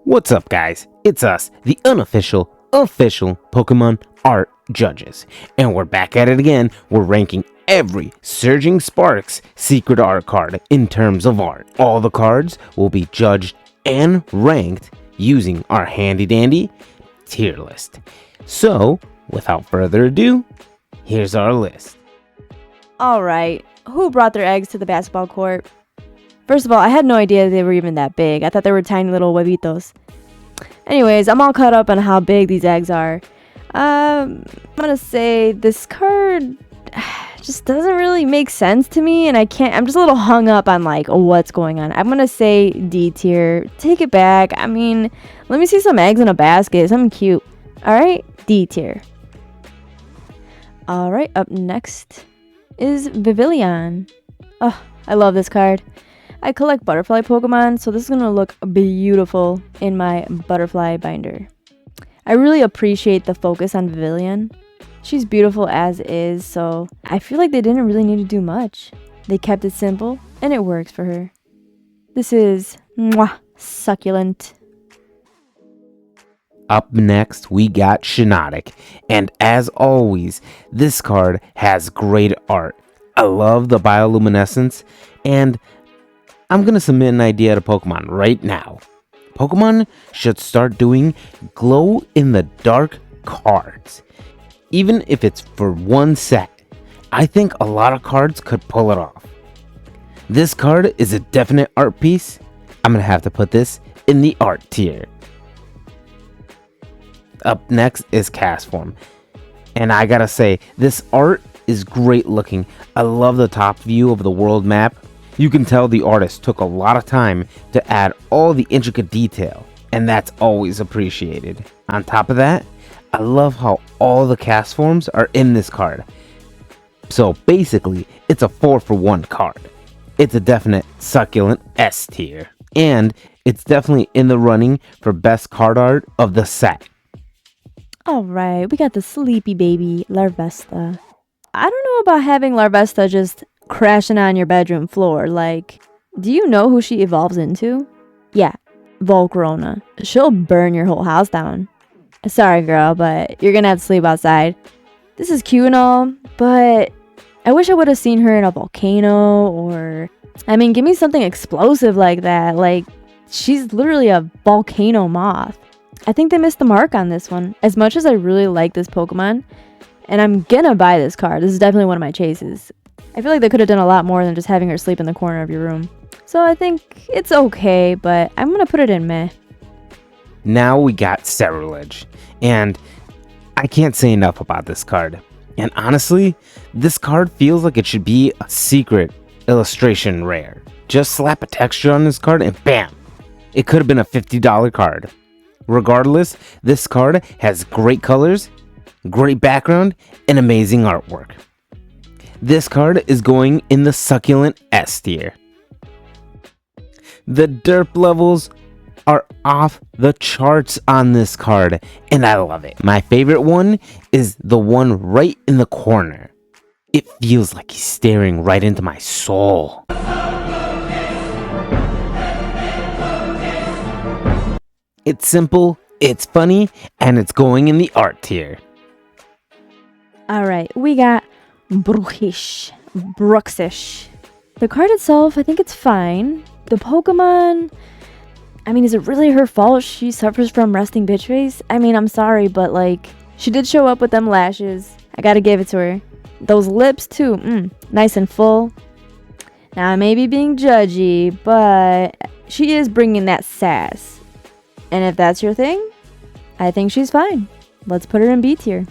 What's up, guys? It's us, the unofficial, official Pokemon art judges. And we're back at it again. We're ranking every Surging Sparks secret art card in terms of art. All the cards will be judged and ranked using our handy dandy tier list. So, without further ado, here's our list. Alright, who brought their eggs to the basketball court? First of all, I had no idea they were even that big. I thought they were tiny little huevitos. Anyways, I'm all caught up on how big these eggs are. I'm gonna say this card just doesn't really make sense to me, and I'm just a little hung up on like what's going on. I'm gonna say D tier. Take it back. I mean, let me see some eggs in a basket. Something cute. Alright, D tier. Alright, up next is Vivillon. Oh, I love this card. I collect butterfly Pokemon, so this is going to look beautiful in my butterfly binder. I really appreciate the focus on Vivillon. She's beautiful as is, so I feel like they didn't really need to do much. They kept it simple, and it works for her. This is succulent. Up next, we got Shiinotic, and as always, this card has great art. I love the bioluminescence, and I'm going to submit an idea to Pokemon right now. Pokemon should start doing glow-in-the-dark cards. Even if it's for one set, I think a lot of cards could pull it off. This card is a definite art piece. I'm going to have to put this in the art tier. Up next is Castform. And I gotta say, this art is great looking. I love the top view of the world map. You can tell the artist took a lot of time to add all the intricate detail, and that's always appreciated. On top of that, I love how all the Castforms are in this card. So basically, it's a 4-for-1 card. It's a definite succulent S tier, and it's definitely in the running for best card art of the set. Alright, we got the sleepy baby, Larvesta. I don't know about having Larvesta just crashing on your bedroom floor. Like, do you know who she evolves into? Yeah, Volcarona. She'll burn your whole house down. Sorry, girl, but you're gonna have to sleep outside. This is cute and all, but I wish I would have seen her in a volcano, or I mean, give me something explosive like that. Like, she's literally a volcano moth. I think they missed the mark on this one. As much as I really like this Pokemon, and I'm gonna buy this card, this is definitely one of my chases. I feel like they could have done a lot more than just having her sleep in the corner of your room. So I think it's okay, but I'm gonna put it in meh. Now we got Ceruledge, and I can't say enough about this card. And honestly, this card feels like it should be a secret illustration rare. Just slap a texture on this card and bam! It could have been a $50 card. Regardless, this card has great colors, great background, and amazing artwork. This card is going in the succulent S tier. The derp levels are off the charts on this card, and I love it. My favorite one is the one right in the corner. It feels like he's staring right into my soul. It's simple, it's funny, and it's going in the art tier. Alright, we got Bruxish. The card itself, I think it's fine. The Pokemon, I mean, is it really her fault she suffers from resting bitch face? I mean, I'm sorry, but like, she did show up with them lashes. I gotta give it to her. Those lips too, nice and full. Now, I may be being judgy, but she is bringing that sass. And if that's your thing, I think she's fine. Let's put her in B tier.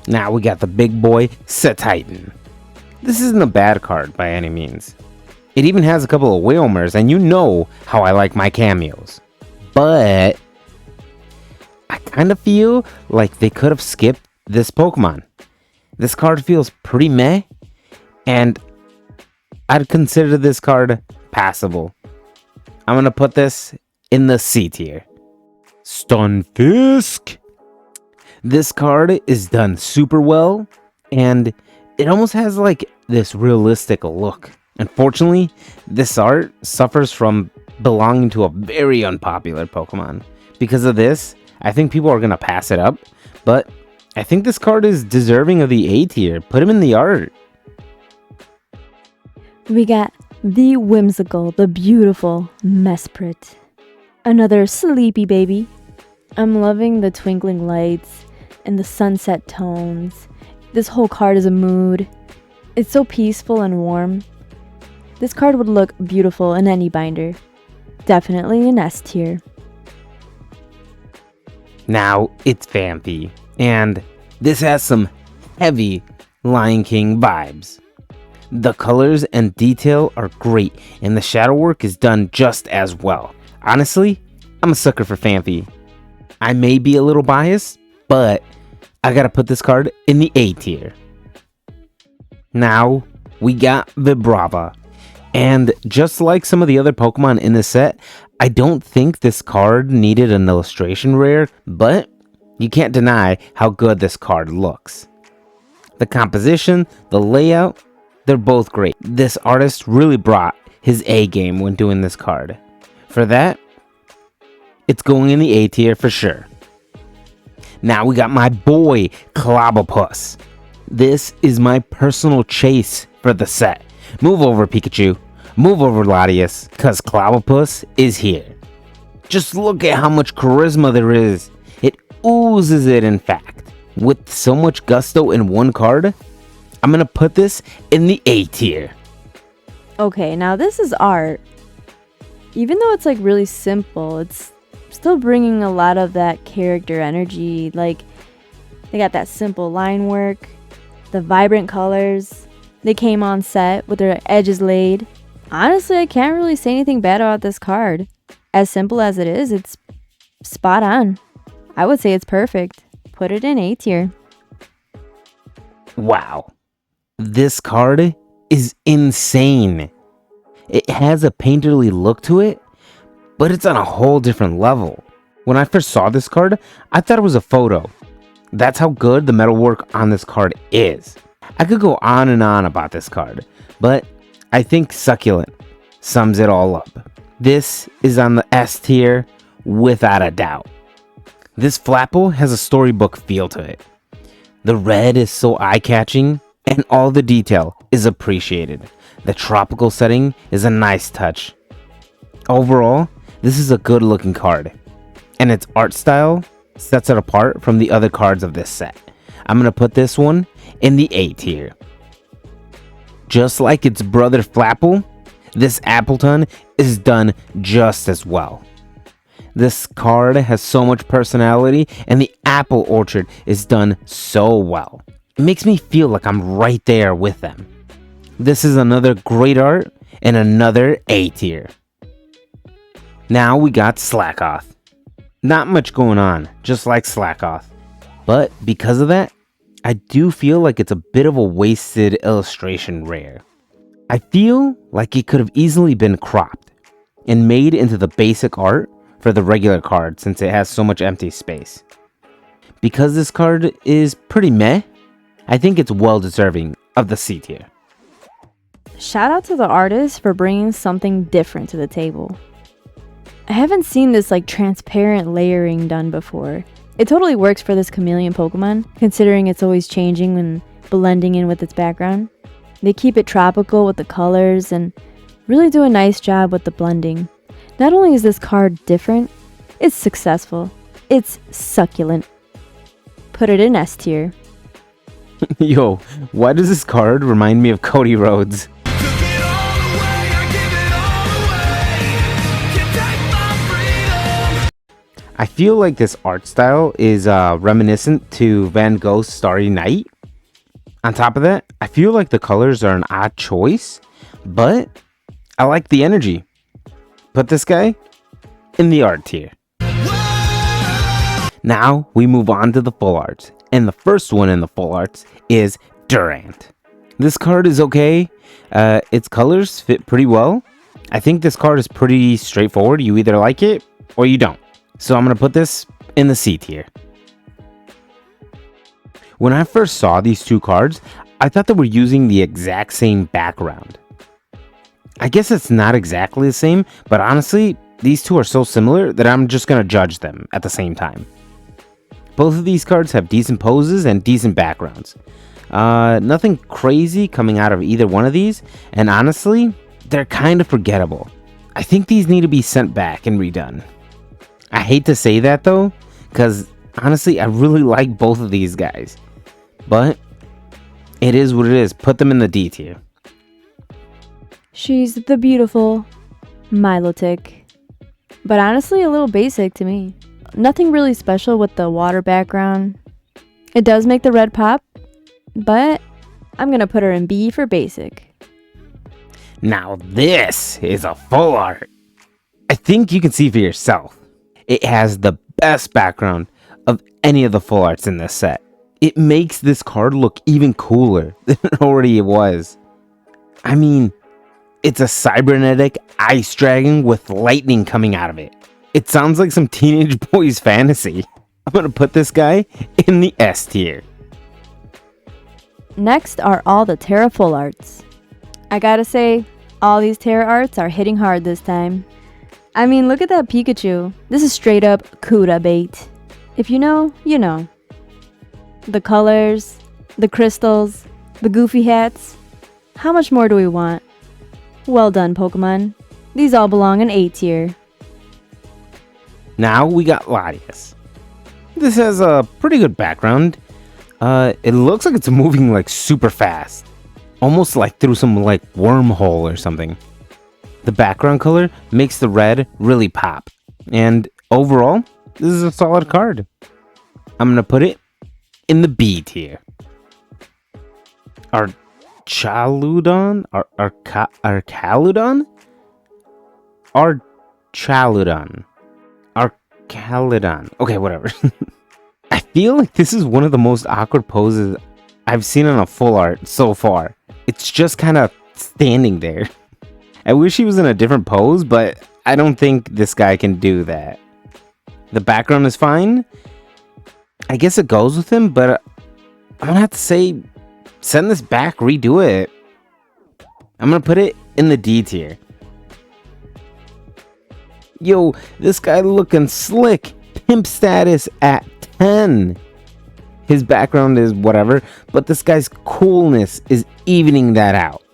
Now we got the big boy, Cetitan. This isn't a bad card by any means. It even has a couple of Wailmers, and you know how I like my cameos. But I kind of feel like they could have skipped this Pokemon. This card feels pretty meh, and I'd consider this card passable. I'm going to put this in the C tier. Stunfisk. This card is done super well, and it almost has like this realistic look. Unfortunately, this art suffers from belonging to a very unpopular Pokemon. Because of this, I think people are going to pass it up, but I think this card is deserving of the A tier. Put him in the art. We got the whimsical, the beautiful Mesprit. Another sleepy baby. I'm loving the twinkling lights and the sunset tones. This whole card is a mood. It's so peaceful and warm. This card would look beautiful in any binder. Definitely an S tier. Now it's Phanpy, and this has some heavy Lion King vibes. The colors and detail are great, and the shadow work is done just as well. Honestly, I'm a sucker for Phanpy. I may be a little biased, but I gotta put this card in the A tier. Now we got Vibrava, and just like some of the other Pokemon in this set, I don't think this card needed an illustration rare, but you can't deny how good this card looks. The composition, the layout, they're both great. This artist really brought his A game when doing this card. For that, it's going in the A tier for sure. Now we got my boy, Clobbopus. This is my personal chase for the set. Move over, Pikachu. Move over, Latias, cause Clobbopus is here. Just look at how much charisma there is. It oozes it, in fact. With so much gusto in one card, I'm gonna put this in the A tier. Okay, now this is art. Even though it's like really simple, it's still bringing a lot of that character energy. Like, they got that simple line work, the vibrant colors. They came on set with their edges laid. Honestly, I can't really say anything bad about this card. As simple as it is, it's spot on. I would say it's perfect. Put it in A tier. Wow. This card is insane. It has a painterly look to it, but it's on a whole different level. When I first saw this card, I thought it was a photo. That's how good the metalwork on this card is. I could go on and on about this card, but I think Succulent sums it all up. This is on the S tier without a doubt. This Flapple has a storybook feel to it. The red is so eye-catching, and all the detail is appreciated. The tropical setting is a nice touch. Overall, this is a good looking card, and its art style sets it apart from the other cards of this set. I'm gonna put this one in the A tier. Just like its brother Flapple, this Appleton is done just as well. This card has so much personality, and the apple orchard is done so well. It makes me feel like I'm right there with them. This is another great art and another A tier. Now we got Slackoth. Not much going on, just like Slackoth. But because of that, I do feel like it's a bit of a wasted illustration rare. I feel like it could have easily been cropped and made into the basic art for the regular card since it has so much empty space. Because this card is pretty meh, I think it's well deserving of the C tier. Shout out to the artist for bringing something different to the table. I haven't seen this like transparent layering done before. It totally works for this chameleon Pokemon, considering it's always changing and blending in with its background. They keep it tropical with the colors and really do a nice job with the blending. Not only is this card different, it's successful. It's succulent. Put it in S tier. Yo, why does this card remind me of Cody Rhodes? I feel like this art style is reminiscent to Van Gogh's Starry Night. On top of that, I feel like the colors are an odd choice, but I like the energy. Put this guy in the art tier. Now we move on to the full arts, and the first one in the full arts is Durant. This card is okay. Its colors fit pretty well. I think this card is pretty straightforward. You either like it or you don't. So I'm going to put this in the C tier. When I first saw these two cards, I thought they were using the exact same background. I guess it's not exactly the same, but honestly, these two are so similar that I'm just gonna judge them at the same time. Both of these cards have decent poses and decent backgrounds. Nothing crazy coming out of either one of these, and honestly, they're kind of forgettable. I think these need to be sent back and redone. I hate to say that though, because honestly, I really like both of these guys. But it is what it is. Put them in the D tier. She's the beautiful Milotic. But honestly, a little basic to me. Nothing really special with the water background. It does make the red pop, but I'm gonna put her in B for basic. Now this is a full art. I think you can see for yourself. It has the best background of any of the full arts in this set. It makes this card look even cooler than it already was. I mean, it's a cybernetic ice dragon with lightning coming out of it. It sounds like some teenage boy's fantasy. I'm gonna put this guy in the S tier. Next are all the Terra full arts. I gotta say, all these Terra arts are hitting hard this time. I mean, look at that Pikachu. This is straight up Kuda bait. If you know, you know. The colors, the crystals, the goofy hats. How much more do we want? Well done, Pokemon. These all belong in A tier. Now we got Latias. This has a pretty good background. It looks like it's moving like super fast. Almost like through some like wormhole or something. The background color makes the red really pop. And overall, this is a solid card. I'm gonna put it in the B tier. Archaludon? Archaludon? Archaludon. Archaludon. Okay, whatever. I feel like this is one of the most awkward poses I've seen on a full art so far. It's just kind of standing there. I wish he was in a different pose, but I don't think this guy can do that. The background is fine. I guess it goes with him, but I'm gonna have to say, send this back, redo it. I'm gonna put it in the D tier. Yo, this guy looking slick. Pimp status at 10. His background is whatever, but this guy's coolness is evening that out.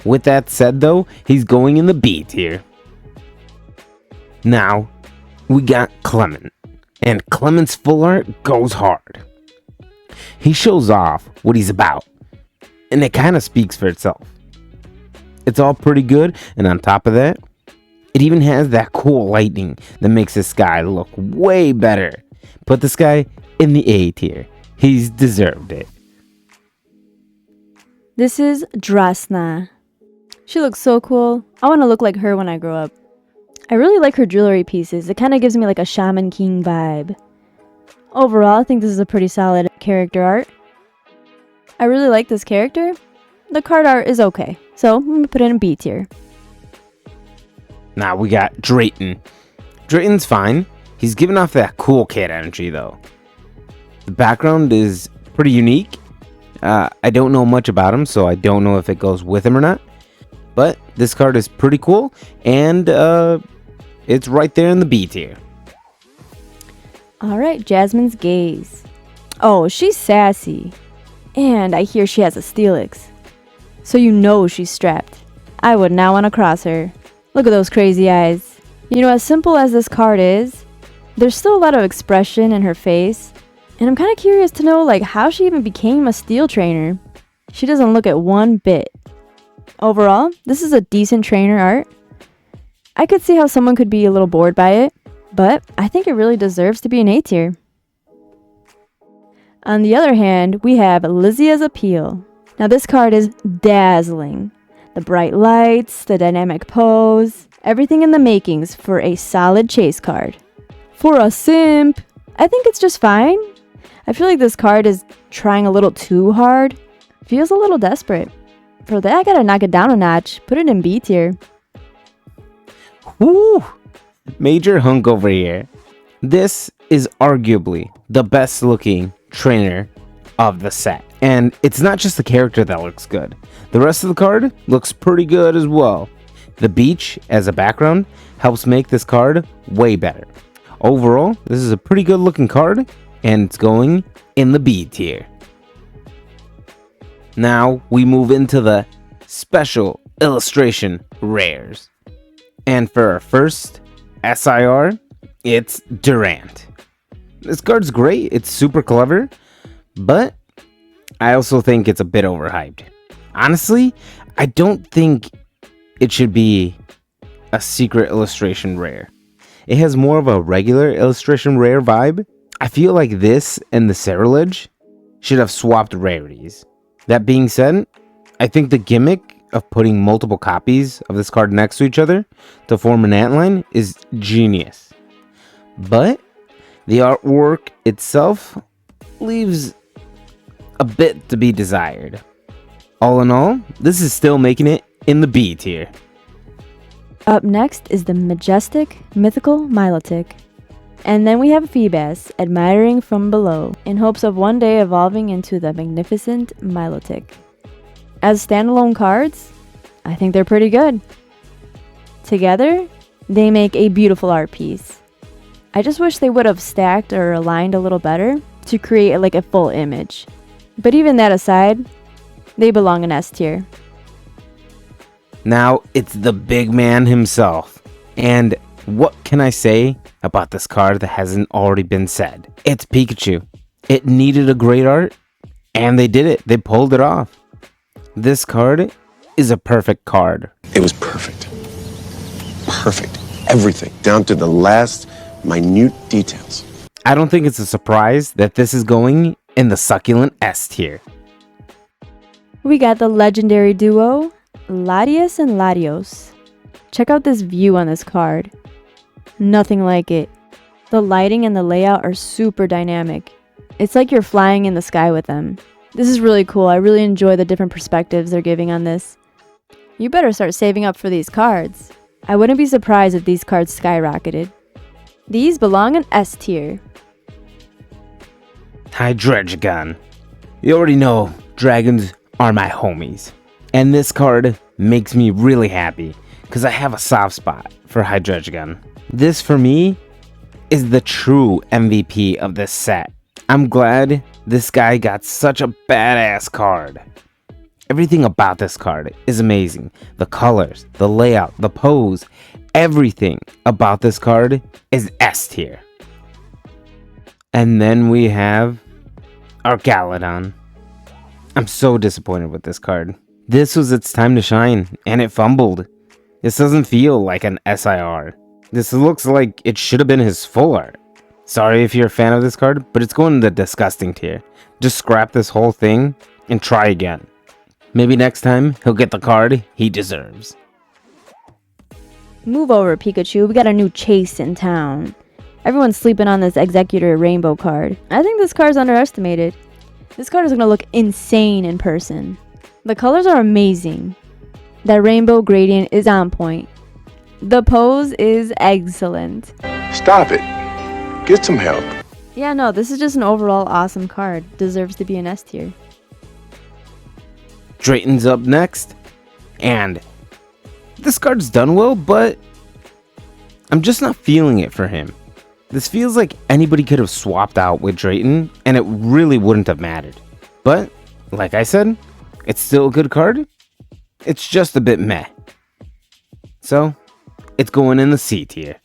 With that said though, he's going in the B tier. Now, we got Clement. And Clement's full art goes hard. He shows off what he's about. And it kind of speaks for itself. It's all pretty good, and on top of that, it even has that cool lightning that makes this guy look way better. Put this guy in the A tier. He's deserved it. This is Drasna. She looks so cool. I want to look like her when I grow up. I really like her jewelry pieces. It kind of gives me like a Shaman King vibe. Overall, I think this is a pretty solid character art. I really like this character. The card art is okay, so I'm gonna put it in B tier. Now we got Drayton. Drayton's fine. He's giving off that cool kid energy though. The background is pretty unique. I don't know much about him, so I don't know if it goes with him or not. But this card is pretty cool, and it's right there in the B tier. Alright, Jasmine's Gaze. Oh, she's sassy. And I hear she has a Steelix. So you know she's strapped. I would not want to cross her. Look at those crazy eyes. You know, as simple as this card is, there's still a lot of expression in her face. And I'm kind of curious to know like how she even became a steel trainer. She doesn't look it one bit. Overall, this is a decent trainer art. I could see how someone could be a little bored by it, but I think it really deserves to be an A tier. On the other hand, we have Lizia's Appeal. Now this card is dazzling. The bright lights, the dynamic pose, everything in the makings for a solid chase card. For a simp, I think it's just fine. I feel like this card is trying a little too hard. Feels a little desperate. For that, I gotta knock it down a notch. Put it in B tier. Woo! Major hunk over here. This is arguably the best looking trainer of the set. And it's not just the character that looks good. The rest of the card looks pretty good as well. The beach as a background helps make this card way better. Overall, this is a pretty good looking card, and it's going in the B tier. Now we move into the special illustration rares. And for our first SIR, it's Durant. This card's great, it's super clever, but I also think it's a bit overhyped. Honestly, I don't think it should be a secret illustration rare. It has more of a regular illustration rare vibe. I feel like this and the Cerulege should have swapped rarities. That being said, I think the gimmick of putting multiple copies of this card next to each other to form an antline is genius. But the artwork itself leaves a bit to be desired. All in all, this is still making it in the B tier. Up next is the majestic, mythical Milotic. And then we have Feebas, admiring from below, in hopes of one day evolving into the magnificent Milotic. As standalone cards, I think they're pretty good. Together, they make a beautiful art piece. I just wish they would have stacked or aligned a little better to create like a full image. But even that aside, they belong in S tier. Now it's the big man himself. And what can I say about this card that hasn't already been said? It's Pikachu. It needed a great art, and they did it. They pulled it off. This card is a perfect card. It was perfect. Perfect. Everything, down to the last minute details. I don't think it's a surprise that this is going in the succulent S tier. We got the legendary duo, Latias and Latios. Check out this view on this card. Nothing like it. The lighting and the layout are super dynamic. It's like you're flying in the sky with them. This is really cool. I really enjoy the different perspectives they're giving on this. You better start saving up for these cards. I wouldn't be surprised if these cards skyrocketed. These belong in S tier. Hydreigon. You already know dragons are my homies. And this card makes me really happy because I have a soft spot for Hydreigon. This for me is the true MVP of this set. I'm glad this guy got such a badass card. Everything about this card is amazing. The colors, the layout, the pose, everything about this card is S tier. And then we have our Galadon. I'm so disappointed with this card. This was its time to shine, and it fumbled. This doesn't feel like an SIR. This looks like it should have been his full art. Sorry if you're a fan of this card, but it's going in the disgusting tier. Just scrap this whole thing and try again. Maybe next time he'll get the card he deserves. Move over, Pikachu. We got a new chase in town. Everyone's sleeping on this Executor Rainbow card. I think this card's underestimated. This card is going to look insane in person. The colors are amazing. That rainbow gradient is on point. The pose is excellent. Stop it. Get some help. Yeah, no, this is just an overall awesome card. Deserves to be an S tier. Drayton's up next. And this card's done well, but I'm just not feeling it for him. This feels like anybody could have swapped out with Drayton, and it really wouldn't have mattered. But, like I said, it's still a good card. It's just a bit meh. So, it's going in the C tier.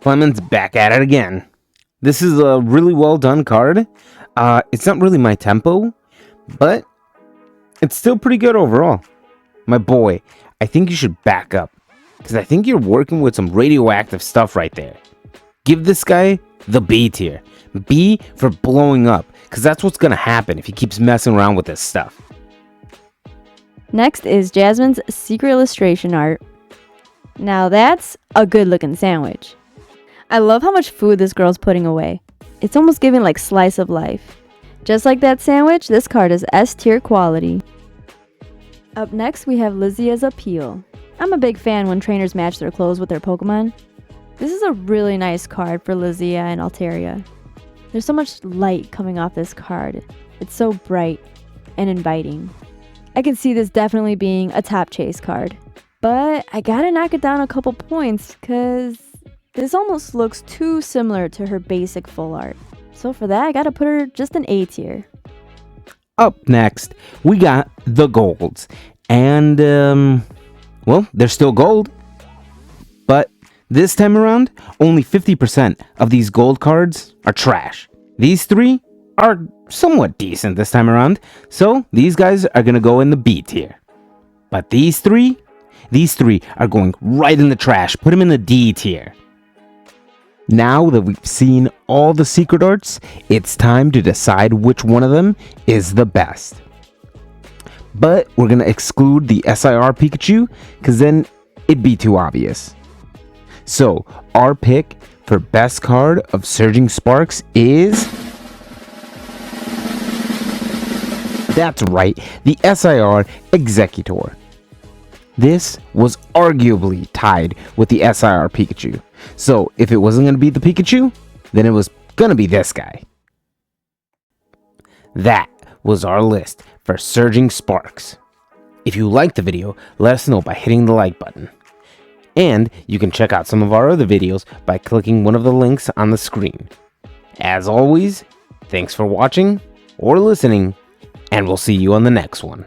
Clement's back at it again. This is a really well done card. It's not really my tempo, but it's still pretty good overall. My boy, I think you should back up, because I think you're working with some radioactive stuff right there. Give this guy the B tier. B for blowing up, because that's what's going to happen if he keeps messing around with this stuff. Next is Jasmine's secret illustration art. Now that's a good looking sandwich. I love how much food this girl's putting away. It's almost giving like slice of life. Just like that sandwich, this card is S tier quality. Up next we have Lizia's Appeal. I'm a big fan when trainers match their clothes with their Pokemon. This is a really nice card for Lizia and Altaria. There's so much light coming off this card. It's so bright and inviting. I can see this definitely being a top chase card. But I gotta knock it down a couple points because this almost looks too similar to her basic full art. So for that, I gotta put her just an A tier. Up next, we got the golds. And, well, they're still gold. But this time around, only 50% of these gold cards are trash. These 3 are somewhat decent this time around, so these guys are gonna go in the B tier. But these three are going right in the trash. Put them in the D tier. Now that we've seen all the secret arts, it's time to decide which one of them is the best. But we're gonna exclude the SIR Pikachu, because then it'd be too obvious. So, our pick for best card of Surging Sparks is... That's right, the SIR Exeggutor. This was arguably tied with the SIR Pikachu. So, if it wasn't going to be the Pikachu, then it was going to be this guy. That was our list for Surging Sparks. If you liked the video, let us know by hitting the like button. And you can check out some of our other videos by clicking one of the links on the screen. As always, thanks for watching or listening, and we'll see you on the next one.